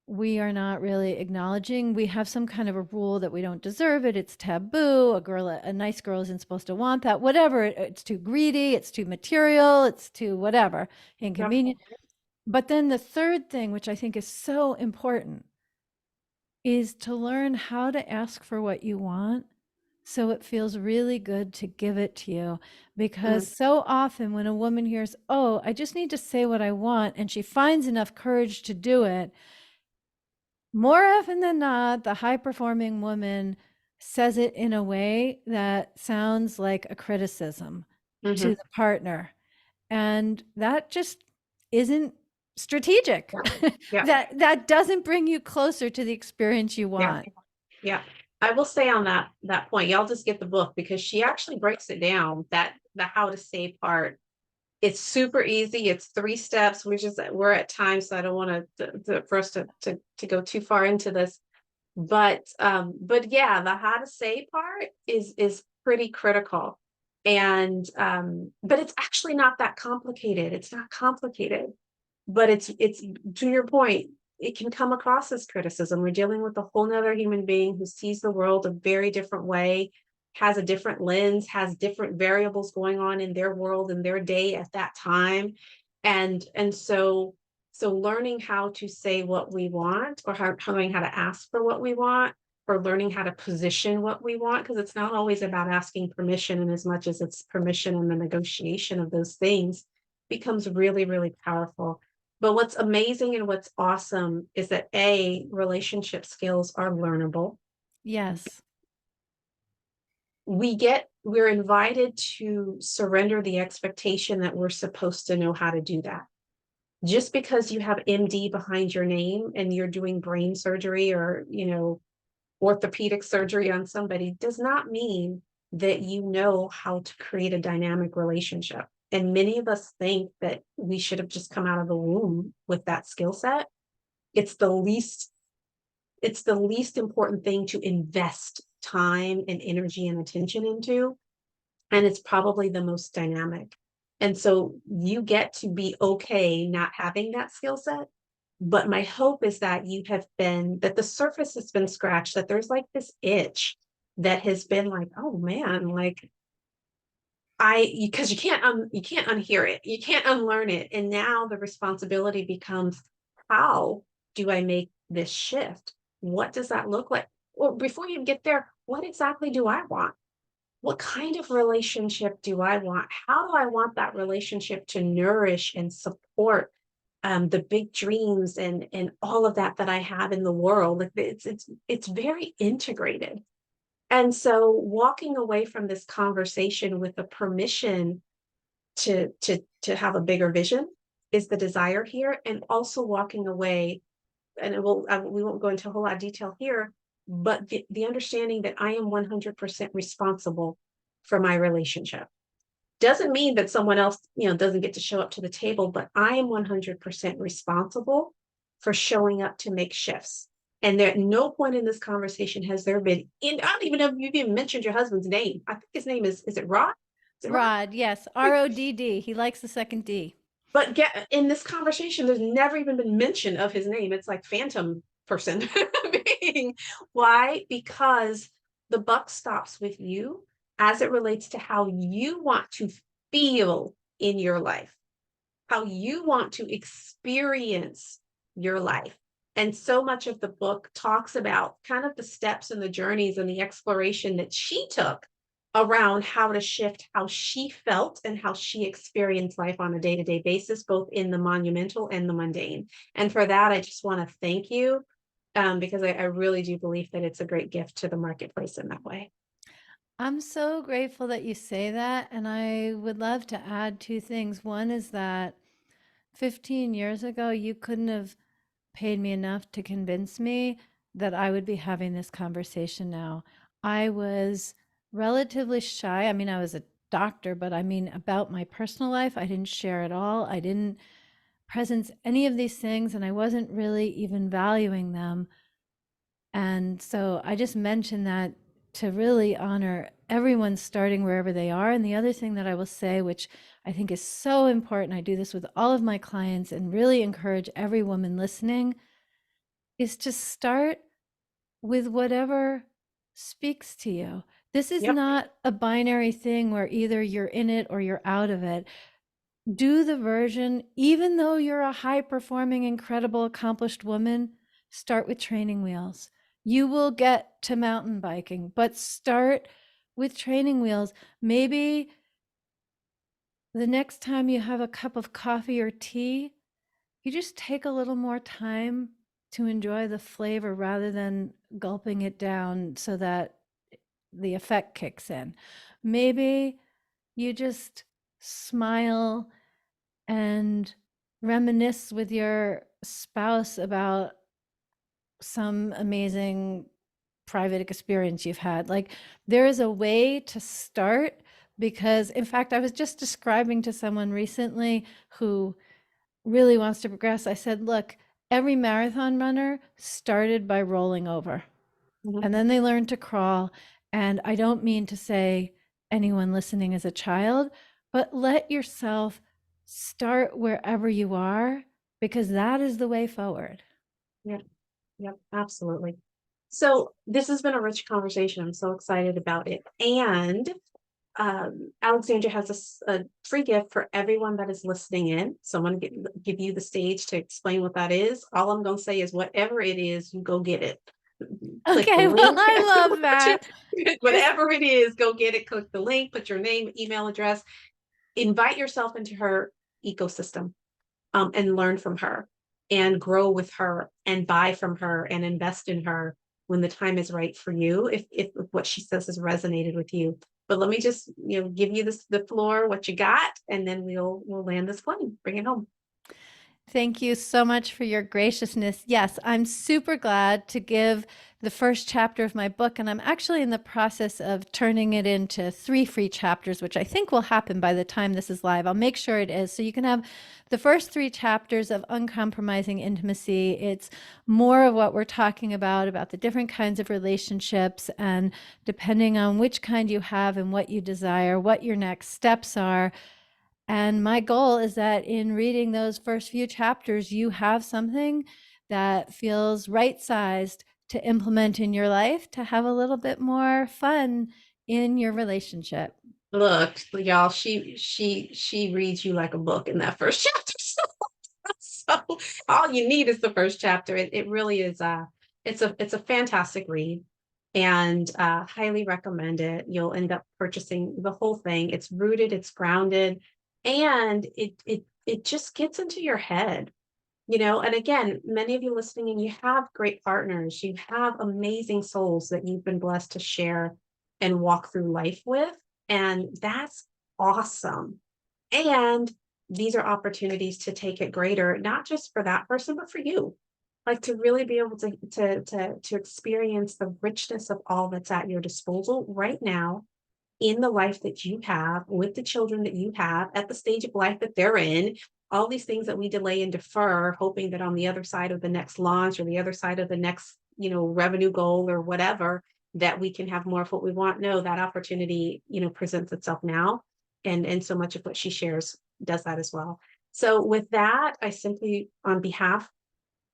we are not really acknowledging. We have some kind of a rule that we don't deserve it. It's taboo. A nice girl isn't supposed to want that. Whatever. It's too greedy. It's too material. It's too whatever, Yep. inconvenient. But then the third thing, which I think is so important, is to learn how to ask for what you want so it feels really good to give it to you. Because Mm, so often when a woman hears, oh, I just need to say what I want, and she finds enough courage to do it, more often than not, the high performing woman says it in a way that sounds like a criticism to hmm. the partner. And that just isn't strategic. Yeah. Yeah. That doesn't bring you closer to the experience you Yeah. want. Yeah. I will say on that point, y'all just get the book because she actually breaks it down, that the how to say part. It's super easy. It's 3 steps. We're at time, so I don't want for us to go too far into this. But yeah, the how to say part is pretty critical. And but it's actually not that complicated. It's not complicated, but it's to your point, it can come across as criticism. We're dealing with a whole nother human being who sees the world a very different way, has a different lens, has different variables going on in their world and their day at that time. And so learning how to say what we want, or learning how to ask for what we want, or learning how to position what we want, because it's not always about asking permission, and as much as it's permission and the negotiation of those things becomes really, really powerful. But what's amazing and what's awesome is that relationship skills are learnable. Yes. We're invited to surrender the expectation that we're supposed to know how to do that. Just because you have MD behind your name and you're doing brain surgery or, orthopedic surgery on somebody does not mean that you know how to create a dynamic relationship. And many of us think that we should have just come out of the womb with that skill set. It's the least it's the least important thing to invest time and energy and attention into, and it's probably the most dynamic. And so you get to be okay not having that skill set. But my hope is that that the surface has been scratched, that there's like this itch that has been like, oh man, like because you can't unhear it, you can't unlearn it. And now the responsibility becomes, how do I make this shift? What does that look like? Or before you get there, what exactly do I want? What kind of relationship do I want? How do I want that relationship to nourish and support the big dreams and all of that I have in the world? Like it's very integrated. And so walking away from this conversation with a permission to have a bigger vision is the desire here, and also walking away, and we won't go into a whole lot of detail here, but the understanding that I am 100% responsible for my relationship. Doesn't mean that someone else, doesn't get to show up to the table, but I am 100% responsible for showing up to make shifts. And there, at no point in this conversation has there been, I don't even know if you've even mentioned your husband's name. I think his name is it Rod? Is it Rod? Rod, yes. RODD. He likes the second D. But in this conversation, there's never even been mention of his name. It's like phantom person being. Why? Because the buck stops with you as it relates to how you want to feel in your life, how you want to experience your life. And so much of the book talks about kind of the steps and the journeys and the exploration that she took around how to shift how she felt and how she experienced life on a day-to-day basis, both in the monumental and the mundane. And for that, I just want to thank you, because I really do believe that it's a great gift to the marketplace in that way. I'm so grateful that you say that. And I would love to add two things. One is that 15 years ago, you couldn't have paid me enough to convince me that I would be having this conversation now. I was relatively shy. I mean, I was a doctor, but I mean, about my personal life, I didn't share at all. I didn't presence any of these things, and I wasn't really even valuing them. And so I just mentioned that to really honor everyone starting wherever they are. And the other thing that I will say, which I think is so important, I do this with all of my clients and really encourage every woman listening, is to start with whatever speaks to you. This is Yep. not a binary thing where either you're in it or you're out of it. Do the version, even though you're a high performing, incredible, accomplished woman, start with training wheels. You will get to mountain biking, but start with training wheels. Maybe the next time you have a cup of coffee or tea, you just take a little more time to enjoy the flavor rather than gulping it down so that the effect kicks in. Maybe you just smile and reminisce with your spouse about some amazing private experience you've had. Like, there is a way to start, because in fact, I was just describing to someone recently who really wants to progress. I said, look, every marathon runner started by rolling over, Mhm. and then they learned to crawl. And I don't mean to say anyone listening is a child, but let yourself start wherever you are, because that is the way forward. Yep. Yep. Absolutely. So this has been a rich conversation. I'm so excited about it. And Alexandra has a free gift for everyone that is listening in. So I'm going to give you the stage to explain what that is. All I'm going to say is whatever it is, you go get it. Click the Okay, well, link. I love that. This Whatever it is, go get it. Click the link, put your name, email address, invite yourself into her ecosystem, and learn from her and grow with her and buy from her and invest in her when the time is right for you, if what she says has resonated with you. But let me just, give you the floor, what you got, and then we'll land this plane, bring it home. Thank you so much for your graciousness. Yes, I'm super glad to give the first chapter of my book, and I'm actually in the process of turning it into 3 free chapters, which I think will happen by the time this is live. I'll make sure it is. So you can have the first 3 chapters of Uncompromising Intimacy. It's more of what we're talking about the different kinds of relationships, and depending on which kind you have and what you desire, what your next steps are. And my goal is that in reading those first few chapters, you have something that feels right sized to implement in your life to have a little bit more fun in your relationship. Look, y'all, she reads you like a book in that first chapter. So all you need is the first chapter. It really is it's a fantastic read, and highly recommend it. You'll end up purchasing the whole thing. It's rooted, it's grounded, and it just gets into your head. And again, many of you listening, and you have great partners, you have amazing souls that you've been blessed to share and walk through life with, and that's awesome. And these are opportunities to take it greater, not just for that person, but for you. Like, to really be able to experience the richness of all that's at your disposal right now, in the life that you have, with the children that you have, at the stage of life that they're in, all these things that we delay and defer, hoping that on the other side of the next launch or the other side of the next, revenue goal or whatever, that we can have more of what we want. No, that opportunity, presents itself now. And so much of what she shares does that as well. So with that, I simply, on behalf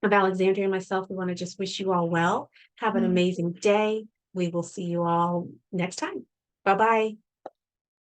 of Alexandria and myself, we want to just wish you all well. Have an Mm. amazing day. We will see you all next time. Bye bye.